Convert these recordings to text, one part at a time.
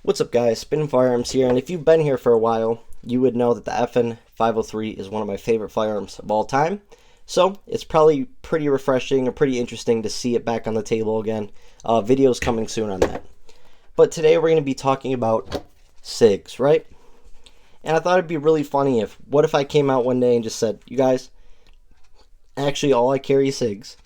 What's up guys, SPN Firearms here, and if you've been here for a while, you would know that the FN 503 is one of my favorite firearms of all time. So, it's probably pretty refreshing or pretty interesting to see it back on the table again. Videos coming soon on that. But today we're going to be talking about SIGs, right? And I thought it'd be really funny what if I came out one day and just said, you guys, actually all I carry is SIGs.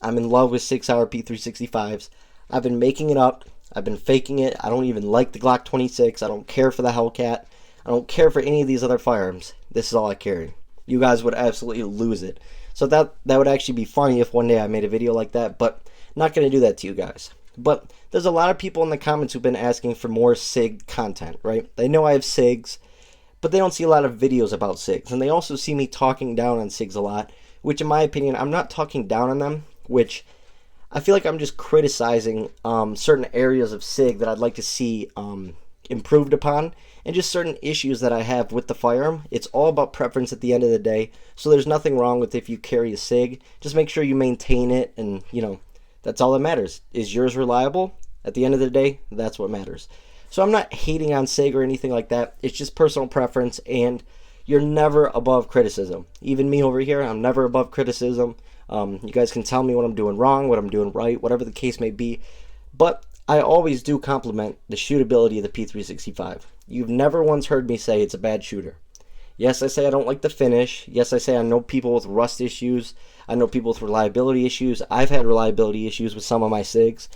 I'm in love with 6-hour P365s. I've been making it up. I've been faking it. I don't even like the Glock 26. I don't care for the Hellcat. I don't care for any of these other firearms. This is all I carry. You guys would absolutely lose it. So that would actually be funny if one day I made a video like that, but not going to do that to you guys. But there's a lot of people in the comments who've been asking for more SIG content, right? They know I have SIGs, but they don't see a lot of videos about SIGs. And they also see me talking down on SIGs a lot, which in my opinion, I'm not talking down on them, which I feel like I'm just criticizing certain areas of SIG that I'd like to see improved upon, and just certain issues that I have with the firearm. It's all about preference at the end of the day, so there's nothing wrong with if you carry a SIG. Just make sure you maintain it, and that's all that matters. Is yours reliable? At the end of the day, that's what matters. So I'm not hating on SIG or anything like that. It's just personal preference, and you're never above criticism. Even me over here, I'm never above criticism. You guys can tell me what I'm doing wrong, what I'm doing right, whatever the case may be. But I always do compliment the shootability of the P365. You've never once heard me say it's a bad shooter. Yes, I say I don't like the finish. Yes, I say I know people with rust issues. I know people with reliability issues. I've had reliability issues with some of my SIGs.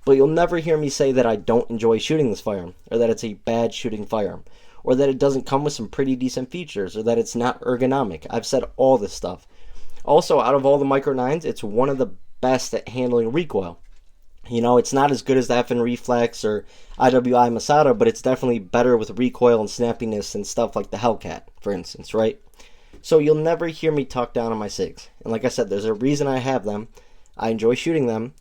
But you'll never hear me say that I don't enjoy shooting this firearm, or that it's a bad shooting firearm, or that it doesn't come with some pretty decent features, or that it's not ergonomic. I've said all this stuff. Also, out of all the Micro 9s, it's one of the best at handling recoil. It's not as good as the FN Reflex or IWI Masada, but it's definitely better with recoil and snappiness and stuff like the Hellcat, for instance, right? So you'll never hear me talk down on my SIGs. And like I said, there's a reason I have them. I enjoy shooting them.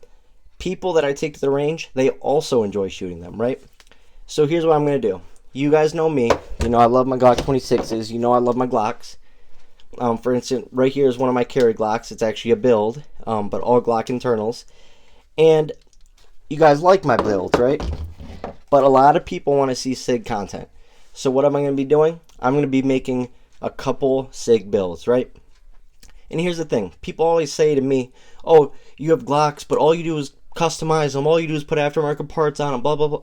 People that I take to the range, they also enjoy shooting them, right? So here's what I'm going to do. You guys know me. I love my Glock 26s. I love my Glocks. For instance, right here is one of my carry Glocks. It's actually a build, but all Glock internals. And you guys like my builds, right? But a lot of people want to see SIG content. So what am I going to be doing? I'm going to be making a couple SIG builds, right? And here's the thing. People always say to me, oh, you have Glocks, but all you do is customize them. All you do is put aftermarket parts on them, blah, blah, blah.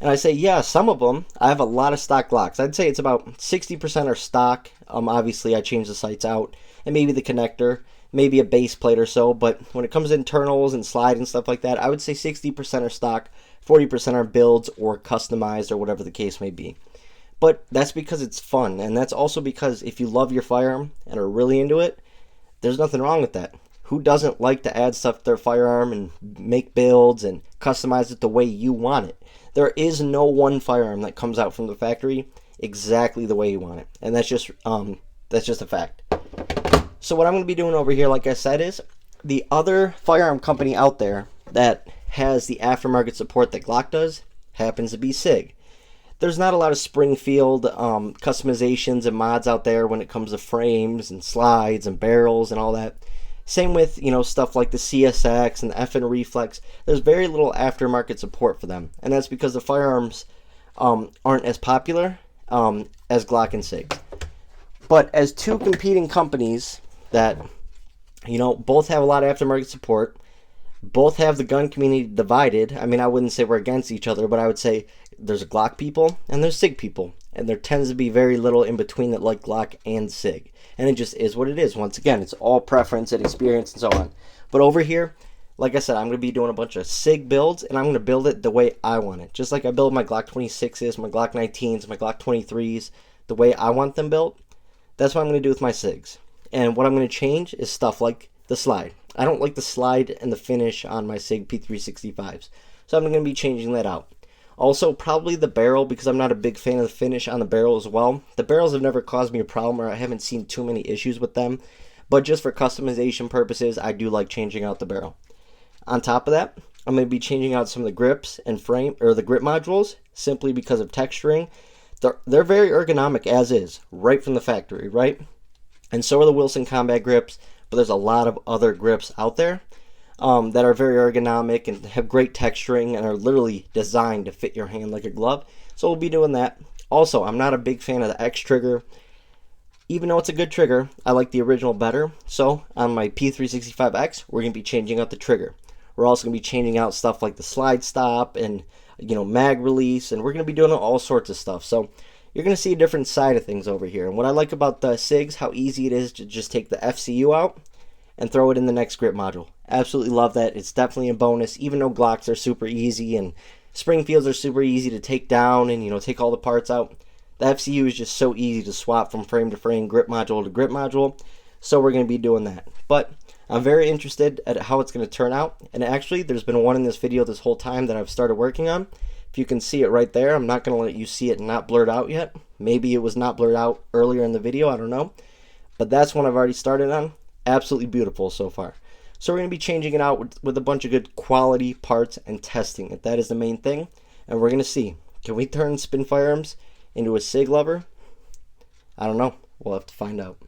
And I say, yeah, some of them. I have a lot of stock Glocks. I'd say it's about 60% are stock. Obviously, I change the sights out, and maybe the connector, maybe a base plate or so. But when it comes to internals and slide and stuff like that, I would say 60% are stock, 40% are builds or customized or whatever the case may be. But that's because it's fun, and that's also because if you love your firearm and are really into it, there's nothing wrong with that. Who doesn't like to add stuff to their firearm and make builds and customize it the way you want it? There is no one firearm that comes out from the factory exactly the way you want it, and that's just a fact. So what I'm going to be doing over here, like I said, is the other firearm company out there that has the aftermarket support that Glock does happens to be SIG. There's not a lot of Springfield customizations and mods out there when it comes to frames and slides and barrels and all that. Same with, stuff like the CSX and the FN Reflex. There's very little aftermarket support for them. And that's because the firearms aren't as popular as Glock and SIG. But as two competing companies that, both have a lot of aftermarket support, both have the gun community divided. I mean, I wouldn't say we're against each other, but I would say there's Glock people and there's SIG people. And there tends to be very little in between that like Glock and SIG. And it just is what it is. Once again, it's all preference and experience and so on. But over here, like I said, I'm going to be doing a bunch of SIG builds, and I'm going to build it the way I want it. Just like I build my Glock 26s, my Glock 19s, my Glock 23s, the way I want them built. That's what I'm going to do with my SIGs. And what I'm going to change is stuff like the slide. I don't like the slide and the finish on my SIG P365s. So I'm going to be changing that out. Also, probably the barrel, because I'm not a big fan of the finish on the barrel as well. The barrels have never caused me a problem, or I haven't seen too many issues with them. But just for customization purposes, I do like changing out the barrel. On top of that, I'm going to be changing out some of the grips and frame, or the grip modules, simply because of texturing. They're very ergonomic as is, right from the factory, right? And so are the Wilson Combat grips, but there's a lot of other grips out there. that are very ergonomic and have great texturing and are literally designed to fit your hand like a glove. So we'll be doing that. Also, I'm not a big fan of the X trigger. Even though it's a good trigger, I like the original better. So on my P365X, we're going to be changing out the trigger. We're also going to be changing out stuff like the slide stop and mag release, and we're going to be doing all sorts of stuff. So you're going to see a different side of things over here. And what I like about the SIGs, how easy it is to just take the FCU out and throw it in the next grip module. Absolutely love that. It's definitely a bonus, even though Glocks are super easy and Springfields are super easy to take down and take all the parts out. The FCU is just so easy to swap from frame to frame, grip module to grip module. So we're going to be doing that. But I'm very interested at how it's going to turn out. And actually, there's been one in this video this whole time that I've started working on. If you can see it right there, I'm not going to let you see it not blurred out yet. Maybe it was not blurred out earlier in the video, I don't know. But that's one I've already started on. Absolutely beautiful so far. So we're going to be changing it out with a bunch of good quality parts and testing it. That is the main thing. And we're going to see, can we turn Spin Firearms into a SIG lover? I don't know. We'll have to find out.